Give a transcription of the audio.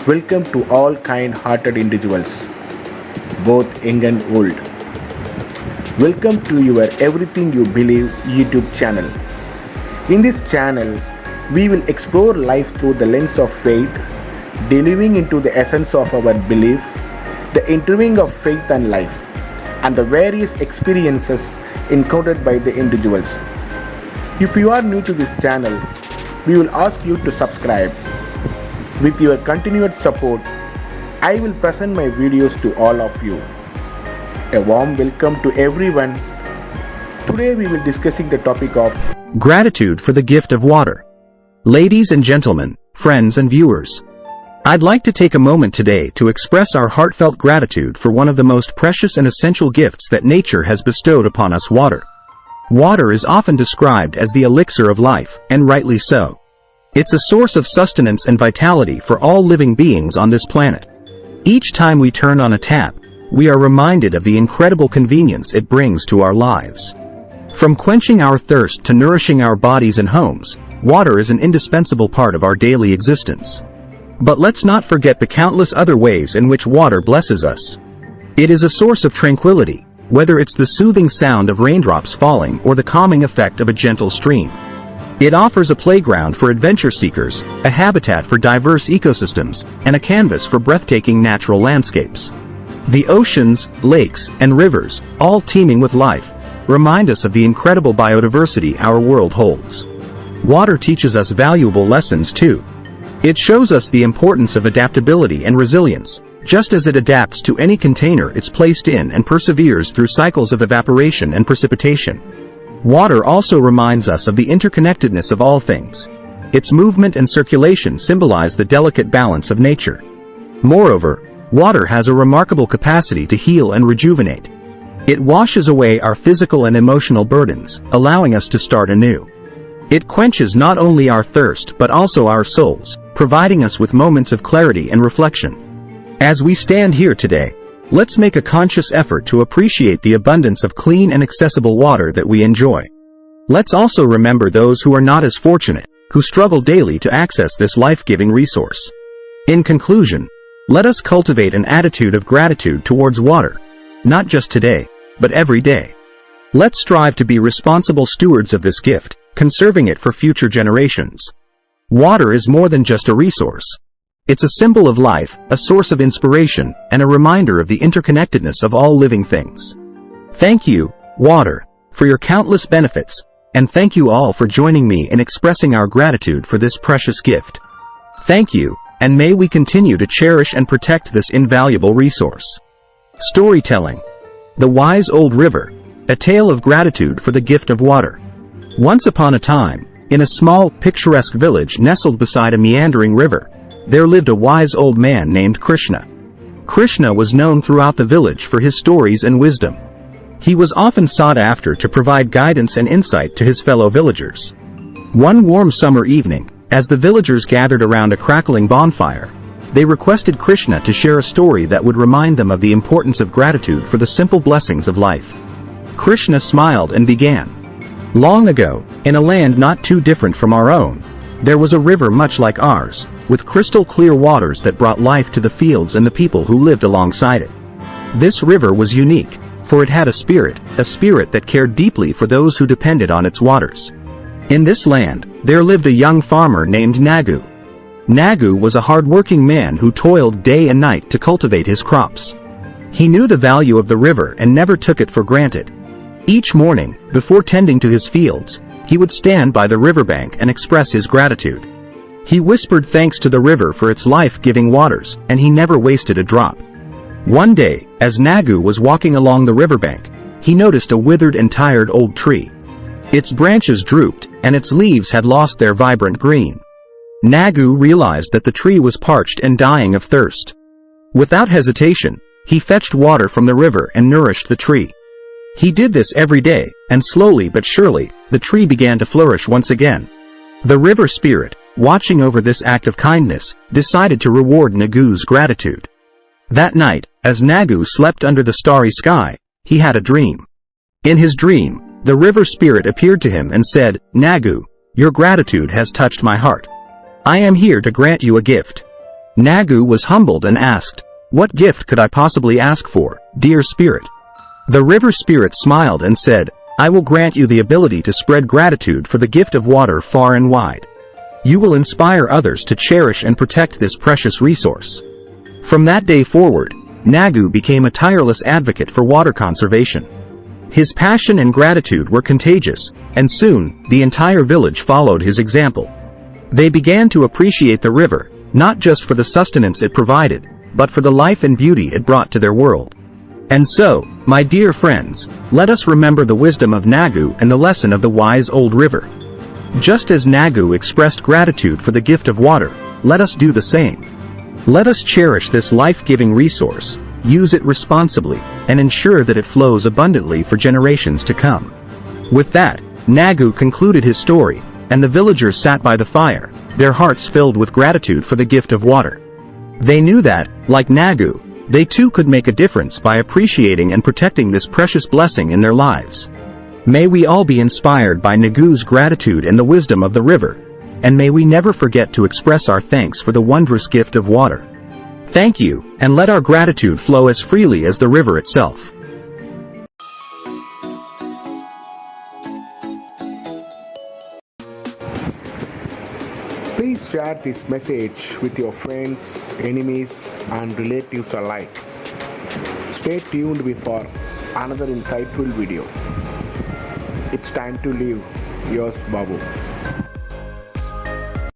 Welcome to all kind-hearted individuals, both young and old. Welcome to your Everything You Believe YouTube channel. In this channel, we will explore life through the lens of faith, delving into the essence of our belief, the interweaving of faith and life, and the various experiences encountered by the individuals. If you are new to this channel, we will ask you to subscribe. With your continued support, I will present my videos to all of you. A warm welcome to everyone. Today we will be discussing the topic of gratitude for the gift of water. Ladies and gentlemen, friends and viewers, I'd like to take a moment today to express our heartfelt gratitude for one of the most precious and essential gifts that nature has bestowed upon us: water. Water is often described as the elixir of life, and rightly so. It's a source of sustenance and vitality for all living beings on this planet. Each time we turn on a tap, we are reminded of the incredible convenience it brings to our lives. From quenching our thirst to nourishing our bodies and homes, water is an indispensable part of our daily existence. But let's not forget the countless other ways in which water blesses us. It is a source of tranquility, whether it's the soothing sound of raindrops falling or the calming effect of a gentle stream. It offers a playground for adventure seekers, a habitat for diverse ecosystems, and a canvas for breathtaking natural landscapes. The oceans, lakes, and rivers, all teeming with life, remind us of the incredible biodiversity our world holds. Water teaches us valuable lessons too. It shows us the importance of adaptability and resilience, just as it adapts to any container it's placed in and perseveres through cycles of evaporation and precipitation. Water also reminds us of the interconnectedness of all things. Its movement and circulation symbolize the delicate balance of nature. Moreover, water has a remarkable capacity to heal and rejuvenate. It washes away our physical and emotional burdens, allowing us to start anew. It quenches not only our thirst but also our souls, providing us with moments of clarity and reflection. As we stand here today, let's make a conscious effort to appreciate the abundance of clean and accessible water that we enjoy. Let's also remember those who are not as fortunate, who struggle daily to access this life-giving resource. In conclusion, let us cultivate an attitude of gratitude towards water, not just today, but every day. Let's strive to be responsible stewards of this gift, conserving it for future generations. Water is more than just a resource. It's a symbol of life, a source of inspiration, and a reminder of the interconnectedness of all living things. Thank you, water, for your countless benefits, and thank you all for joining me in expressing our gratitude for this precious gift. Thank you, and may we continue to cherish and protect this invaluable resource. Storytelling. The Wise Old River, a tale of gratitude for the gift of water. Once upon a time, in a small, picturesque village nestled beside a meandering river, there lived a wise old man named Krishna. Krishna was known throughout the village for his stories and wisdom. He was often sought after to provide guidance and insight to his fellow villagers. One warm summer evening, as the villagers gathered around a crackling bonfire, they requested Krishna to share a story that would remind them of the importance of gratitude for the simple blessings of life. Krishna smiled and began. Long ago, in a land not too different from our own, there was a river much like ours, with crystal clear waters that brought life to the fields and the people who lived alongside it. This river was unique, for it had a spirit that cared deeply for those who depended on its waters. In this land, there lived a young farmer named Nagu. Nagu was a hard-working man who toiled day and night to cultivate his crops. He knew the value of the river and never took it for granted. Each morning, before tending to his fields, he would stand by the riverbank and express his gratitude. He whispered thanks to the river for its life-giving waters, and he never wasted a drop. One day, as Nagu was walking along the riverbank, he noticed a withered and tired old tree. Its branches drooped, and its leaves had lost their vibrant green. Nagu realized that the tree was parched and dying of thirst. Without hesitation, he fetched water from the river and nourished the tree. He did this every day, and slowly but surely, the tree began to flourish once again. The river spirit, watching over this act of kindness, decided to reward Nagu's gratitude. That night, as Nagu slept under the starry sky, he had a dream. In his dream, the river spirit appeared to him and said, "Nagu, your gratitude has touched my heart. I am here to grant you a gift. Nagu was humbled and asked, "What gift could I possibly ask for, dear spirit?" The river spirit smiled and said, "I will grant you the ability to spread gratitude for the gift of water far and wide. You will inspire others to cherish and protect this precious resource." From that day forward, Nagu became a tireless advocate for water conservation. His passion and gratitude were contagious, and soon, the entire village followed his example. They began to appreciate the river, not just for the sustenance it provided, but for the life and beauty it brought to their world. And so, my dear friends, let us remember the wisdom of Nagu and the lesson of the wise old river. Just as Nagu expressed gratitude for the gift of water, let us do the same. Let us cherish this life-giving resource, use it responsibly, and ensure that it flows abundantly for generations to come. With that, Nagu concluded his story, and the villagers sat by the fire, their hearts filled with gratitude for the gift of water. They knew that, like Nagu, they too could make a difference by appreciating and protecting this precious blessing in their lives. May we all be inspired by Nagu's gratitude and the wisdom of the river, and may we never forget to express our thanks for the wondrous gift of water. Thank you, and let our gratitude flow as freely as the river itself. Please share this message with your friends, enemies, and relatives alike. Stay tuned with for another insightful video. It's time to leave. Yours, Babu.